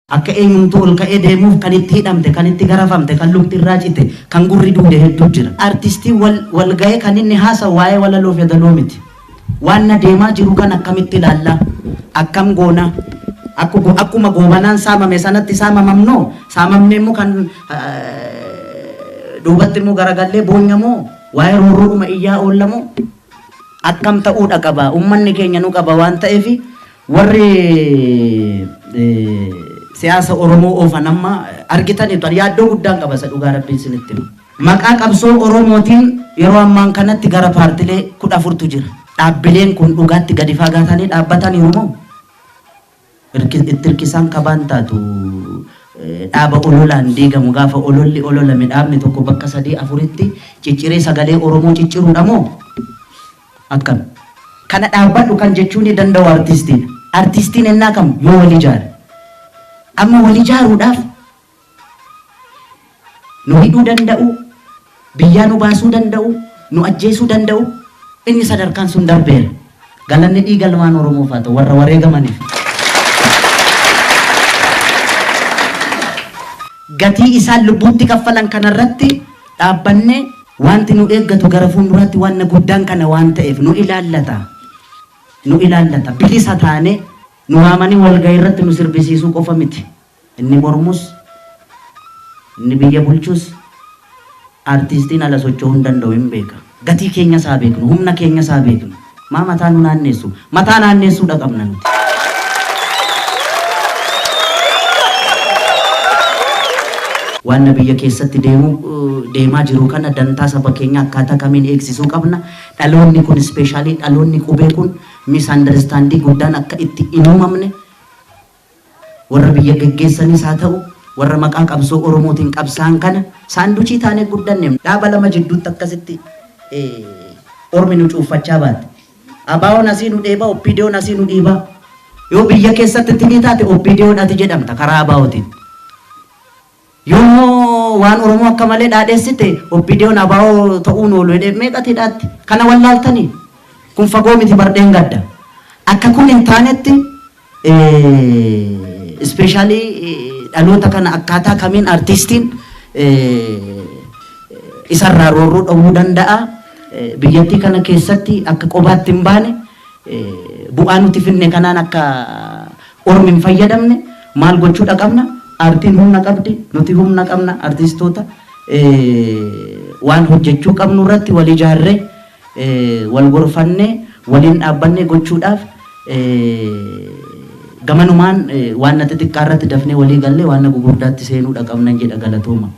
Akka eenyumtu ol ka'ee deemuuf kan itti hidhamte, kan itti garafamte, kan lukti irraa cite, kan gurri duude hedduu jira. Artistii wal ga'ee kan inni haasa waa'ee walaloo fi daloo miti. Waan na deemaa jiru kan akkamitti ilaalla, akkam goona, akkuma goobanaan saamame sanatti saamamamnoo, saamamne immoo kan duubatti immoo garagallee boonyamoo, waa'ee roorroodhuma iyyaa oollamoo, akkam ta'uudha qaba. Uummanni keenya nu qaba waan ta'eef warri siyaasa Oromoo oofan amma argitaniitu yaaddoo guddaan qaba isa dhugaa rabbiin isinitti himu. Maqaa qabsoo Oromootiin yeroo ammaan kanatti gara paartilee 14tu jira. Dhaabbileen kun dhugaatti gadi fagaatanii dhaabbataniiru moo? Itti hirkisaan kabaan taatu dhaaba ololaan diigamu gaafa ololli ololame dhaabni tokko bakka 3-4tti cicciree sagalee Oromoo cicciruudha moo? Akkam kana dhaabbadhu kan jechuun ni danda'u artistiin. Artistiin ennaa kam yoo wal ijaare. Amma wal ijaaruudhaaf nu hidhuu danda'u, biyyaa nu baasuu danda'u, nu ajjeesuu danda'u, inni sadarkaan sun darbeera. Galanni dhiiga ilmaan Oromoof haa ta'u warra wareegamaniif. Gatii isaan lubbuutti kaffalan kanarratti dhaabbanne wanti nu eeggatu gara fuulduraatti waan guddaan kana waan ta'eef nu ilaallata. Nu ilaallata. Bilisa taane nu waamanii walgahii irratti nu sirbisiisuu qofa miti. Inni mormus, inni biyya bulchus, artistiin ala socho'uu hin danda'u hin beeka. Gatii keenya isaa beeknu, humna keenya isaa beeknu. Maa mataa nu naanneessu? Mataa naanneessuudha qabna nuti. Waan biyya keessatti deemaa jiru kana dantaa saba keenya akkaataa kamiin eegsisuu qabna. Dhaloonni kun ispeeshaalii dhaloonni qubee kun misunderstanding guddaan akka itti hin uumamne warra biyya geggeessanis haa ta'u warra maqaa qabsoo Oromootiin qabsaan kana saanduchii taanee guddanne dhaaba lama jidduutti akkasitti ormi nu cuuffachaa baate. Abaawoon asii nu dheebaa, oppiidiyoon asii nu dhiibaa. Yoo biyya keessatti itti taate oppiidiyoon ati jedhamta karaa abaawootiin. Yoo waan Oromoo akka malee dhaadheessite oppiidiyoon abaawoo ta'uun oolu meeqati dhaatti. Kana wallaaltanii kun fagoo miti bardeen gadda. Akka kun hin taanetti ispeeshaalii dhaloota kana akkaataa kamiin artistiin isarraa roorroo dhowwuu danda'a. Biyyattii kana keessatti akka qobaatti hin baane bu'aa nuti finne kanaan akka ormi hin fayyadamne maal gochuudha qabna? Artiin humna qabdi, nuti humna qabna artistoota waan hojjechuu qabnu irratti wal ijaarree wal gorfannee waliin dhaabbanne gochuudhaaf gamanumaan waan xixiqqaa irratti dafnee walii gallee waan gugurdaatti seenuudha qabnan jedha galatooma.